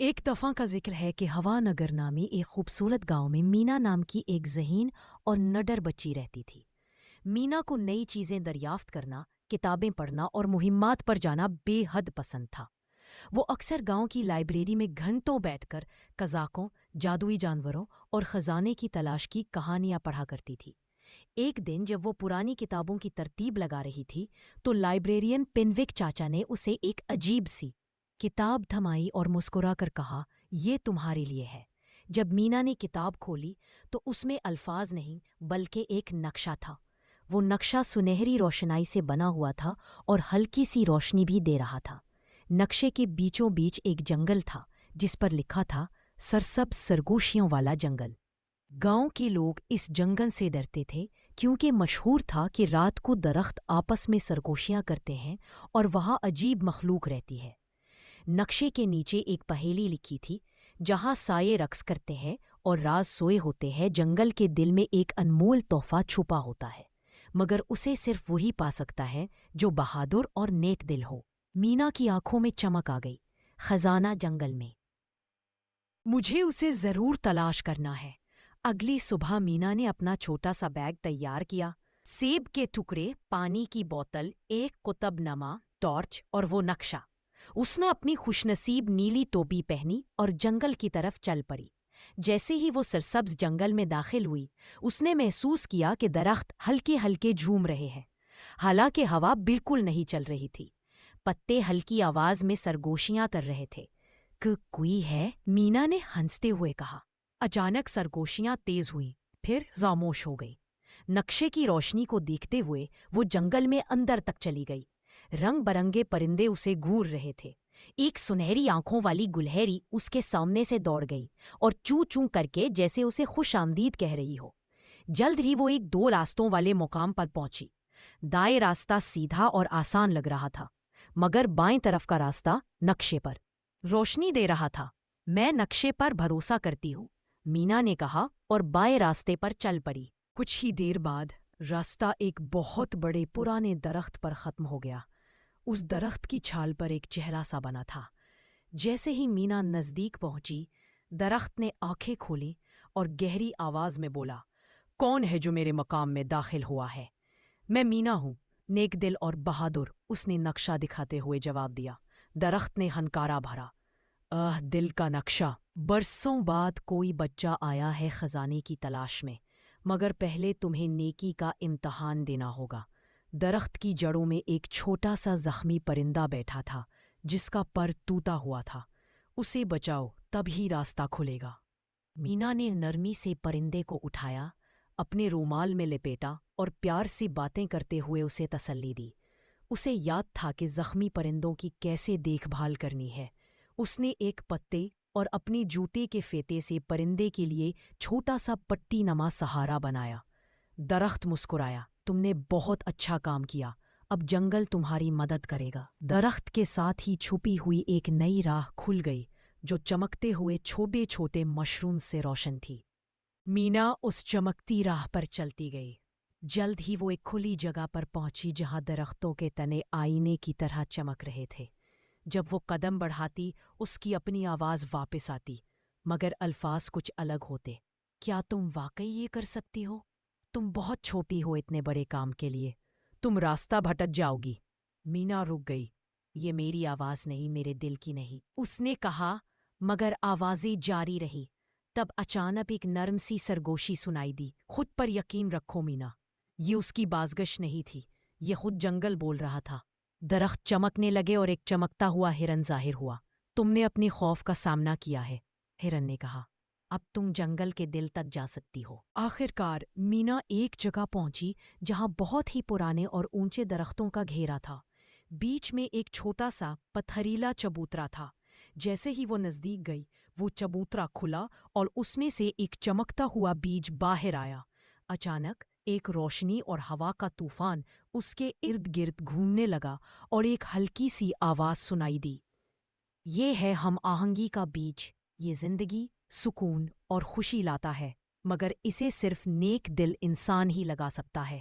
ایک دفعہ کا ذکر ہے کہ ہوا نگر نامی ایک خوبصورت گاؤں میں مینا نام کی ایک ذہین اور نڈر بچی رہتی تھی۔ مینا کو نئی چیزیں دریافت کرنا، کتابیں پڑھنا اور مہمات پر جانا بے حد پسند تھا۔ وہ اکثر گاؤں کی لائبریری میں گھنٹوں بیٹھ کر قزاقوں، جادوئی جانوروں اور خزانے کی تلاش کی کہانیاں پڑھا کرتی تھی۔ ایک دن جب وہ پرانی کتابوں کی ترتیب لگا رہی تھی تو لائبریرین پنوک چاچا نے اسے ایک عجیب سی کتاب تھمائی اور مسکرا کر کہا، یہ تمہارے لیے ہے۔ جب مینا نے کتاب کھولی تو اس میں الفاظ نہیں بلکہ ایک نقشہ تھا۔ وہ نقشہ سنہری روشنائی سے بنا ہوا تھا اور ہلکی سی روشنی بھی دے رہا تھا۔ نقشے کے بیچوں بیچ ایک جنگل تھا جس پر لکھا تھا سرسبز سرگوشیوں والا جنگل۔ گاؤں کے لوگ اس جنگل سے ڈرتے تھے کیونکہ مشہور تھا کہ رات کو درخت آپس میں سرگوشیاں کرتے ہیں اور وہاں عجیب مخلوق رہتی ہے۔ نقشے کے نیچے ایک پہیلی لکھی تھی، جہاں سائے رقص کرتے ہیں اور راز سوئے ہوتے ہیں، جنگل کے دل میں ایک انمول تحفہ چھپا ہوتا ہے، مگر اسے صرف وہی پا سکتا ہے جو بہادر اور نیک دل ہو۔ مینا کی آنکھوں میں چمک آ گئی۔ خزانہ جنگل میں، مجھے اسے ضرور تلاش کرنا ہے۔ اگلی صبح مینا نے اپنا چھوٹا سا بیگ تیار کیا۔ سیب کے ٹکڑے، پانی کی بوتل، ایک قطب نما، ٹارچ اور وہ نقشہ۔ اس نے اپنی خوش نصیب نیلی ٹوپی پہنی اور جنگل کی طرف چل پڑی۔ جیسے ہی وہ سرسبز جنگل میں داخل ہوئی، اس نے محسوس کیا کہ درخت ہلکے ہلکے جھوم رہے ہیں، حالانکہ ہوا بالکل نہیں چل رہی تھی۔ پتے ہلکی آواز میں سرگوشیاں تر رہے تھے۔ کوئی ہے؟ مینا نے ہنستے ہوئے کہا۔ اچانک سرگوشیاں تیز ہوئیں، پھر خاموش ہو گئی۔ نقشے کی روشنی کو دیکھتے ہوئے وہ جنگل میں اندر تک چلی گئی۔ رنگ برنگے پرندے اسے گھور رہے تھے۔ ایک سنہری آنکھوں والی گلہری اس کے سامنے سے دوڑ گئی اور چوں چوں کر کے جیسے اسے خوش آمدید کہہ رہی ہو۔ جلد ہی وہ ایک دو راستوں والے مقام پر پہنچی۔ دائیں راستہ سیدھا اور آسان لگ رہا تھا، مگر بائیں طرف کا راستہ نقشے پر روشنی دے رہا تھا۔ میں نقشے پر بھروسہ کرتی ہوں، مینا نے کہا اور بائیں راستے پر چل پڑی۔ کچھ ہی دیر بعد راستہ ایک بہت بڑے پرانے درخت پر ختم ہو گیا۔ اس درخت کی چھال پر ایک چہرہ سا بنا تھا۔ جیسے ہی مینا نزدیک پہنچی، درخت نے آنکھیں کھولیں اور گہری آواز میں بولا، کون ہے جو میرے مقام میں داخل ہوا ہے؟ میں مینا ہوں، نیک دل اور بہادر، اس نے نقشہ دکھاتے ہوئے جواب دیا۔ درخت نے ہنکارا بھرا، دل کا نقشہ۔ برسوں بعد کوئی بچہ آیا ہے خزانے کی تلاش میں، مگر پہلے تمہیں نیکی کا امتحان دینا ہوگا۔ درخت کی جڑوں میں ایک چھوٹا سا زخمی پرندہ بیٹھا تھا جس کا پر ٹوٹا ہوا تھا۔ اسے بچاؤ، تب ہی راستہ کھلے گا۔ مینا نے نرمی سے پرندے کو اٹھایا، اپنے رومال میں لپیٹا اور پیار سے باتیں کرتے ہوئے اسے تسلی دی۔ اسے یاد تھا کہ زخمی پرندوں کی کیسے دیکھ بھال کرنی ہے۔ اس نے ایک پتے اور اپنے جوتے کے فیتے سے پرندے کے لیے چھوٹا سا پٹی نما سہارا بنایا۔ درخت مسکرایا، تم نے بہت اچھا کام کیا، اب جنگل تمہاری مدد کرے گا۔ درخت کے ساتھ ہی چھپی ہوئی ایک نئی راہ کھل گئی جو چمکتے ہوئے چھوٹے چھوٹے مشروم سے روشن تھی۔ مینا اس چمکتی راہ پر چلتی گئی۔ جلد ہی وہ ایک کھلی جگہ پر پہنچی جہاں درختوں کے تنے آئینے کی طرح چمک رہے تھے۔ جب وہ قدم بڑھاتی، اس کی اپنی آواز واپس آتی، مگر الفاظ کچھ الگ ہوتے۔ کیا تم واقعی یہ کر سکتی ہو؟ تم بہت چھوٹی ہو اتنے بڑے کام کے لیے، تم راستہ بھٹک جاؤ گی۔ مینا رک گئی۔ یہ میری آواز نہیں، میرے دل کی نہیں، اس نے کہا، مگر آوازیں جاری رہی۔ تب اچانک ایک نرم سی سرگوشی سنائی دی، خود پر یقین رکھو مینا، یہ اس کی بازگشت نہیں تھی، یہ خود جنگل بول رہا تھا۔ درخت چمکنے لگے اور ایک چمکتا ہوا ہرن ظاہر ہوا۔ تم نے اپنے خوف کا سامنا کیا ہے، ہرن نے کہا، اب تم جنگل کے دل تک جا سکتی ہو۔ آخر کار مینا ایک جگہ پہنچی جہاں بہت ہی پرانے اور اونچے درختوں کا گھیرا تھا۔ بیچ میں ایک چھوٹا سا پتھریلا چبوترا تھا۔ جیسے ہی وہ نزدیک گئی، وہ چبوترا کھلا اور اس میں سے ایک چمکتا ہوا بیج باہر آیا۔ اچانک ایک روشنی اور ہوا کا طوفان اس کے ارد گرد گھومنے لگا اور ایک ہلکی سی آواز سنائی دی، یہ ہے ہم آہنگی کا بیج، یہ زندگی، سکون اور خوشی لاتا ہے، مگر اسے صرف نیک دل انسان ہی لگا سکتا ہے۔